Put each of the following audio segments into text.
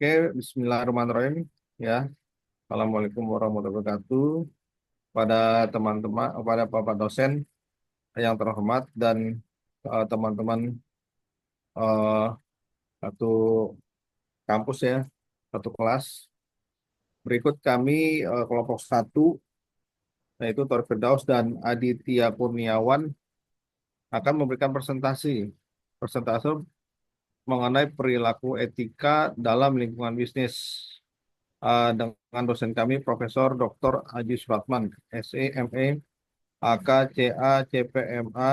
Oke, Bismillahirrahmanirrahim. Ya, Assalamualaikum warahmatullahi wabarakatuh. Pada teman-teman, pada Bapak dosen yang terhormat dan teman-teman eh, satu kampus ya, satu kelas. Berikut kami kelompok satu, yaitu Tor Firdaus dan Aditya Kurniawan akan memberikan presentasi. Presentasi mengenai perilaku etika dalam lingkungan bisnis. Dengan dosen kami Profesor Dr. Aji Supratman, SE, ME, AK, CA, CPMA,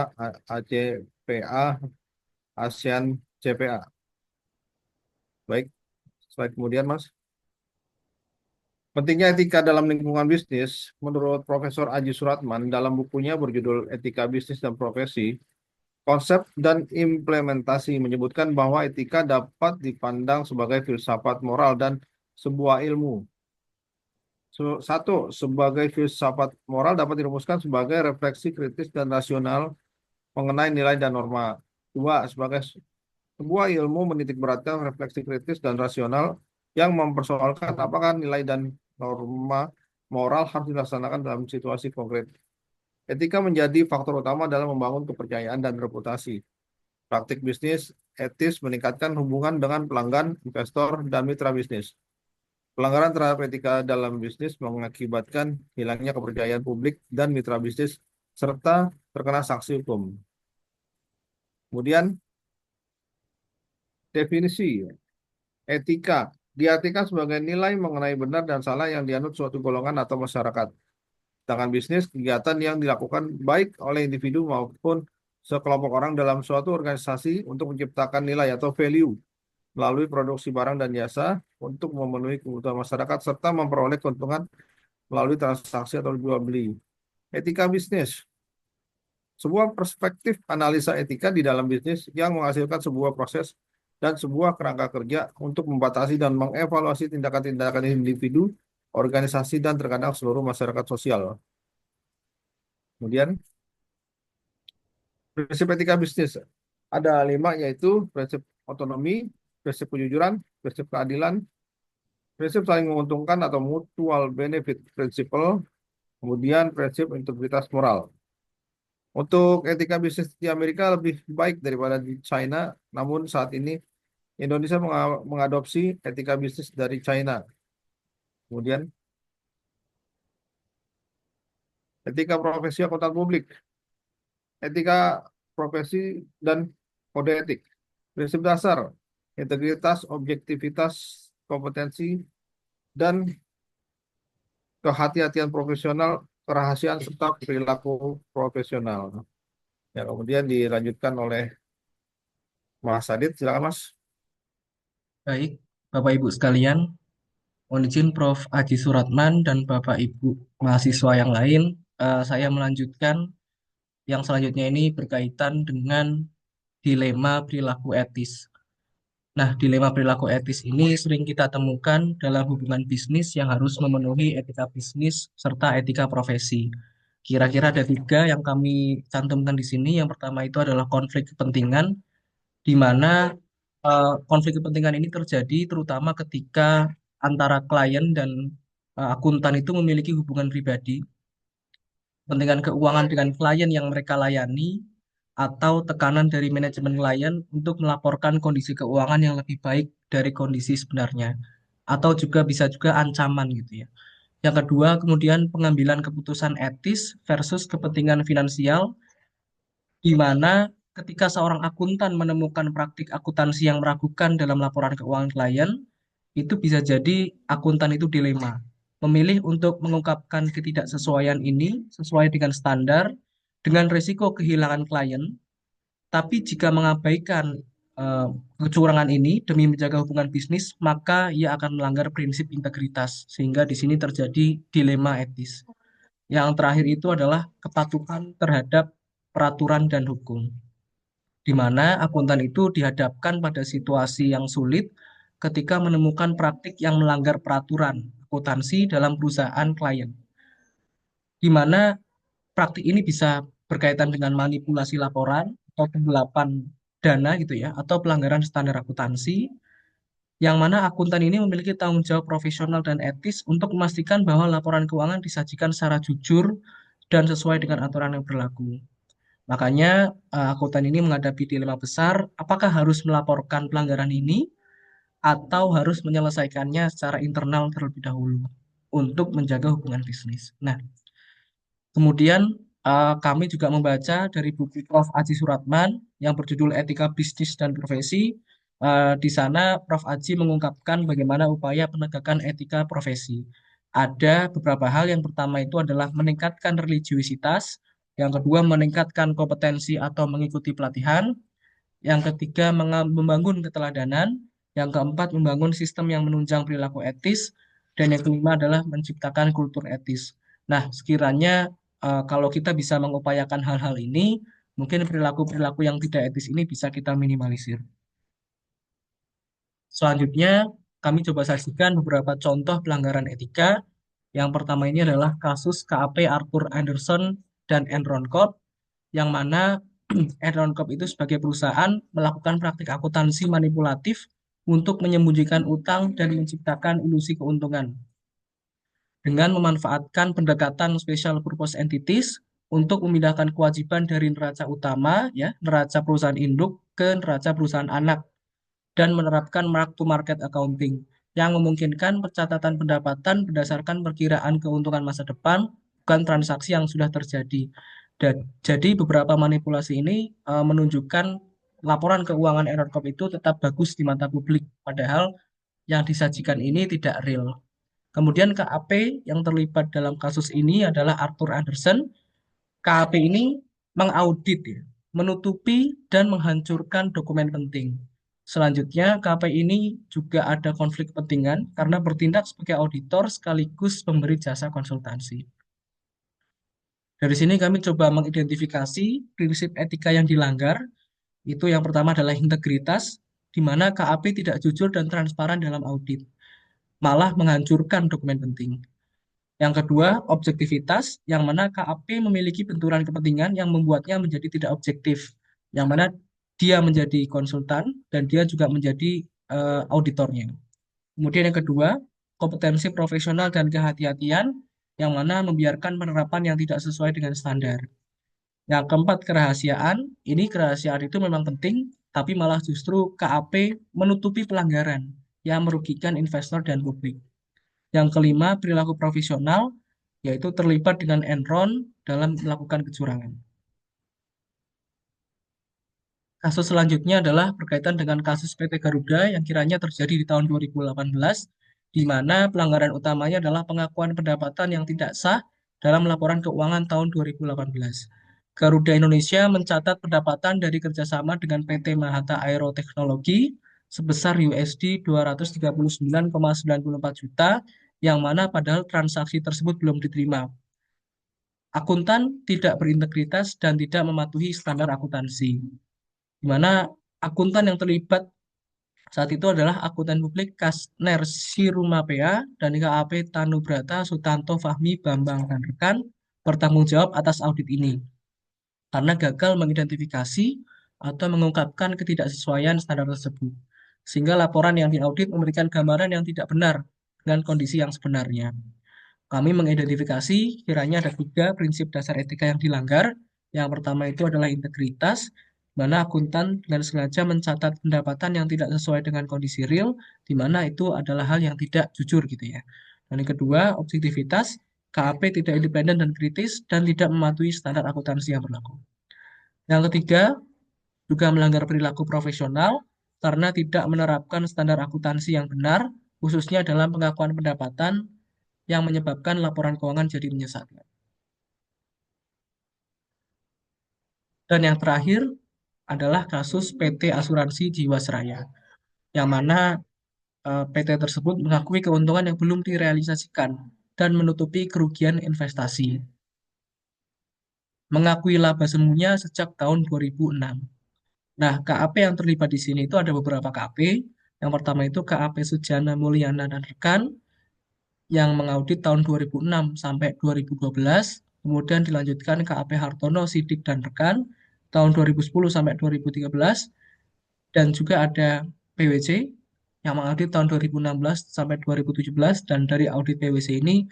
ACPA, ASEAN, CPA. Baik, slide kemudian Mas. Pentingnya etika dalam lingkungan bisnis, menurut Profesor Aji Suratman dalam bukunya berjudul Etika Bisnis dan Profesi, konsep dan implementasi menyebutkan bahwa etika dapat dipandang sebagai filsafat moral dan sebuah ilmu. Satu, sebagai filsafat moral dapat dirumuskan sebagai refleksi kritis dan rasional mengenai nilai dan norma. Dua, sebagai sebuah ilmu menitikberatkan refleksi kritis dan rasional yang mempersoalkan apakah nilai dan norma moral harus dilaksanakan dalam situasi konkret. Etika menjadi faktor utama dalam membangun kepercayaan dan reputasi. Praktik bisnis etis meningkatkan hubungan dengan pelanggan, investor, dan mitra bisnis. Pelanggaran terhadap etika dalam bisnis mengakibatkan hilangnya kepercayaan publik dan mitra bisnis serta terkena sanksi hukum. Kemudian definisi etika diartikan sebagai nilai mengenai benar dan salah yang dianut suatu golongan atau masyarakat. Sedangkan bisnis kegiatan yang dilakukan baik oleh individu maupun sekelompok orang dalam suatu organisasi untuk menciptakan nilai atau value melalui produksi barang dan jasa untuk memenuhi kebutuhan masyarakat serta memperoleh keuntungan melalui transaksi atau jual beli. Etika bisnis, sebuah perspektif analisa etika di dalam bisnis yang menghasilkan sebuah proses dan sebuah kerangka kerja untuk membatasi dan mengevaluasi tindakan-tindakan individu, organisasi, dan terkadang seluruh masyarakat sosial. Kemudian, prinsip etika bisnis ada 5, yaitu prinsip otonomi, prinsip kejujuran, prinsip keadilan, prinsip saling menguntungkan atau mutual benefit principle, kemudian prinsip integritas moral. Untuk etika bisnis di Amerika lebih baik daripada di China, namun saat ini Indonesia mengadopsi etika bisnis dari China. Kemudian, etika profesi akuntan publik, etika profesi dan kode etik. Prinsip dasar, integritas, objektivitas, kompetensi, dan kehati-hatian profesional, kerahasiaan, serta perilaku profesional. Ya, kemudian dilanjutkan oleh Mas Adit, silakan Mas. Baik, Bapak Ibu sekalian, mohon izin Prof. Aji Suratman dan Bapak Ibu mahasiswa yang lain, saya melanjutkan yang selanjutnya ini berkaitan dengan dilema perilaku etis. Nah, dilema perilaku etis ini sering kita temukan dalam hubungan bisnis yang harus memenuhi etika bisnis serta etika profesi. Kira-kira ada tiga yang kami cantumkan di sini. Yang pertama itu adalah konflik kepentingan, di mana konflik kepentingan ini terjadi terutama ketika antara klien dan akuntan itu memiliki hubungan pribadi, kepentingan keuangan dengan klien yang mereka layani, atau tekanan dari manajemen klien untuk melaporkan kondisi keuangan yang lebih baik dari kondisi sebenarnya, atau juga bisa juga ancaman gitu ya. Yang kedua, kemudian pengambilan keputusan etis versus kepentingan finansial, di mana ketika seorang akuntan menemukan praktik akuntansi yang meragukan dalam laporan keuangan klien, itu bisa jadi akuntan itu dilema. Memilih untuk mengungkapkan ketidaksesuaian ini sesuai dengan standar, dengan risiko kehilangan klien, tapi jika mengabaikan eh, kecurangan ini demi menjaga hubungan bisnis, maka ia akan melanggar prinsip integritas, sehingga di sini terjadi dilema etis. Yang terakhir itu adalah kepatuhan terhadap peraturan dan hukum, di mana akuntan itu dihadapkan pada situasi yang sulit ketika menemukan praktik yang melanggar peraturan akuntansi dalam perusahaan klien, di mana praktik ini bisa berkaitan dengan manipulasi laporan atau penggelapan dana gitu ya, atau pelanggaran standar akuntansi, yang mana akuntan ini memiliki tanggung jawab profesional dan etis untuk memastikan bahwa laporan keuangan disajikan secara jujur dan sesuai dengan aturan yang berlaku. Makanya akuntan ini menghadapi dilema besar, apakah harus melaporkan pelanggaran ini atau harus menyelesaikannya secara internal terlebih dahulu untuk menjaga hubungan bisnis. Nah, kemudian kami juga membaca dari buku Prof. Aji Suratman yang berjudul Etika Bisnis dan Profesi. Di sana Prof. Aji mengungkapkan bagaimana upaya penegakan etika profesi. Ada beberapa hal. Yang pertama itu adalah meningkatkan religiusitas, yang kedua meningkatkan kompetensi atau mengikuti pelatihan, yang ketiga membangun keteladanan, yang keempat membangun sistem yang menunjang perilaku etis, dan yang kelima adalah menciptakan kultur etis. Nah, sekiranya kalau kita bisa mengupayakan hal-hal ini, mungkin perilaku-perilaku yang tidak etis ini bisa kita minimalisir. Selanjutnya, kami coba saksikan beberapa contoh pelanggaran etika. Yang pertama ini adalah kasus KAP Arthur Anderson dan Enron Corp, yang mana Enron Corp itu sebagai perusahaan melakukan praktik akuntansi manipulatif untuk menyembunyikan utang dan menciptakan ilusi keuntungan dengan memanfaatkan pendekatan special purpose entities untuk memindahkan kewajiban dari neraca utama, ya, neraca perusahaan induk ke neraca perusahaan anak, dan menerapkan mark to market accounting yang memungkinkan pencatatan pendapatan berdasarkan perkiraan keuntungan masa depan, bukan transaksi yang sudah terjadi. Dan jadi beberapa manipulasi ini menunjukkan laporan keuangan Error Corp itu tetap bagus di mata publik, padahal yang disajikan ini tidak real. Kemudian KAP yang terlibat dalam kasus ini adalah Arthur Anderson. KAP ini mengaudit, ya, menutupi dan menghancurkan dokumen penting. Selanjutnya, KAP ini juga ada konflik kepentingan karena bertindak sebagai auditor sekaligus pemberi jasa konsultansi. Dari sini kami coba mengidentifikasi prinsip etika yang dilanggar. Itu yang pertama adalah integritas, di mana KAP tidak jujur dan transparan dalam audit, malah menghancurkan dokumen penting. Yang kedua, objektivitas, yang mana KAP memiliki benturan kepentingan yang membuatnya menjadi tidak objektif, yang mana dia menjadi konsultan dan dia juga menjadi auditornya. Kemudian yang kedua, kompetensi profesional dan kehati-hatian, yang mana membiarkan penerapan yang tidak sesuai dengan standar. Yang keempat, kerahasiaan. Ini kerahasiaan itu memang penting, tapi malah justru KAP menutupi pelanggaran yang merugikan investor dan publik. Yang kelima, perilaku profesional, yaitu terlibat dengan Enron dalam melakukan kecurangan. Kasus selanjutnya adalah berkaitan dengan kasus PT Garuda yang kiranya terjadi di tahun 2018, di mana pelanggaran utamanya adalah pengakuan pendapatan yang tidak sah dalam laporan keuangan tahun 2018. Garuda Indonesia mencatat pendapatan dari kerjasama dengan PT Mahata Aero Teknologi sebesar USD 239,94 juta, yang mana padahal transaksi tersebut belum diterima. Akuntan tidak berintegritas dan tidak mematuhi standar akuntansi, di mana akuntan yang terlibat saat itu adalah akuntan publik Kasner Sirumapea dan KAP Tanubrata Sutanto Fahmi Bambang dan rekan bertanggung jawab atas audit ini karena gagal mengidentifikasi atau mengungkapkan ketidaksesuaian standar tersebut, sehingga laporan yang diaudit memberikan gambaran yang tidak benar dengan kondisi yang sebenarnya. Kami mengidentifikasi kiranya ada 3 prinsip dasar etika yang dilanggar. Yang pertama itu adalah integritas, di mana akuntan dengan sengaja mencatat pendapatan yang tidak sesuai dengan kondisi real, di mana itu adalah hal yang tidak jujur gitu ya. Dan yang kedua, objektivitas, KAP tidak independen dan kritis dan tidak mematuhi standar akuntansi yang berlaku. Yang ketiga, juga melanggar perilaku profesional karena tidak menerapkan standar akuntansi yang benar, khususnya dalam pengakuan pendapatan yang menyebabkan laporan keuangan jadi menyesatkan. Dan yang terakhir adalah kasus PT Asuransi Jiwasraya, yang mana PT tersebut mengakui keuntungan yang belum direalisasikan dan menutupi kerugian investasi. Mengakui laba semuanya sejak tahun 2006. Nah, KAP yang terlibat di sini itu ada beberapa KAP. Yang pertama itu KAP Sujana Mulyana dan rekan yang mengaudit tahun 2006 sampai 2012. Kemudian dilanjutkan KAP Hartono, Sidik dan rekan tahun 2010 sampai 2013. Dan juga ada PwC yang mengaudit tahun 2016 sampai 2017, dan dari audit PwC ini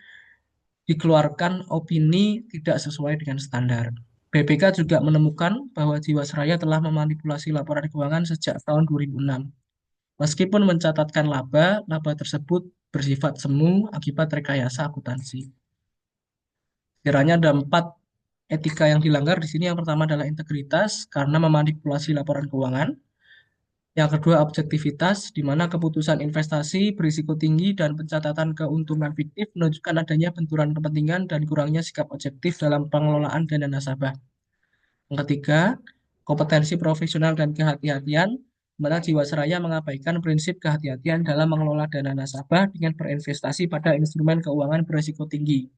dikeluarkan opini tidak sesuai dengan standar. BPK juga menemukan bahwa Jiwasraya telah memanipulasi laporan keuangan sejak tahun 2006. Meskipun mencatatkan laba, laba tersebut bersifat semu akibat rekayasa akuntansi. Kiranya ada 4 etika yang dilanggar di sini. Yang pertama adalah integritas karena memanipulasi laporan keuangan. Yang kedua, objektivitas, di mana keputusan investasi berisiko tinggi dan pencatatan keuntungan fiktif menunjukkan adanya benturan kepentingan dan kurangnya sikap objektif dalam pengelolaan dana nasabah. Yang ketiga, kompetensi profesional dan kehati-hatian, di mana Jiwasraya mengabaikan prinsip kehati-hatian dalam mengelola dana nasabah dengan berinvestasi pada instrumen keuangan berisiko tinggi.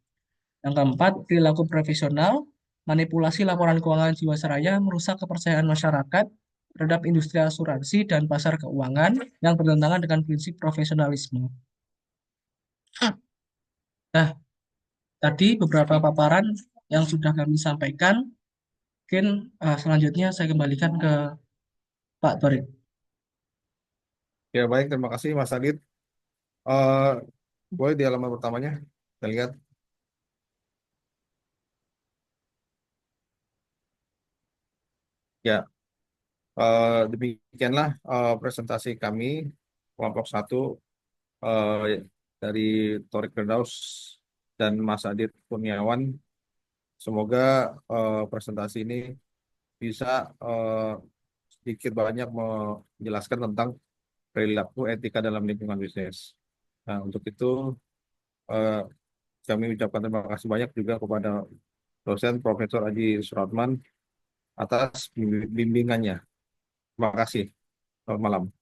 Yang keempat, perilaku profesional, manipulasi laporan keuangan Jiwasraya merusak kepercayaan masyarakat terhadap industri asuransi dan pasar keuangan yang bertentangan dengan prinsip profesionalisme. Nah, tadi beberapa paparan yang sudah kami sampaikan. Mungkin selanjutnya saya kembalikan ke Pak Torik. Ya baik, terima kasih Mas Adit. Eh, Boleh di halaman pertamanya kita lihat. Ya, demikianlah presentasi kami kelompok satu eh, dari Torik Firdaus dan Mas Adit Kurniawan. Semoga presentasi ini bisa eh, sedikit banyak menjelaskan tentang perilaku etika dalam lingkungan bisnis. Nah, untuk itu eh, kami ucapkan terima kasih banyak juga kepada dosen Profesor Aji Suratman atas bimbingannya. Terima kasih. Selamat malam.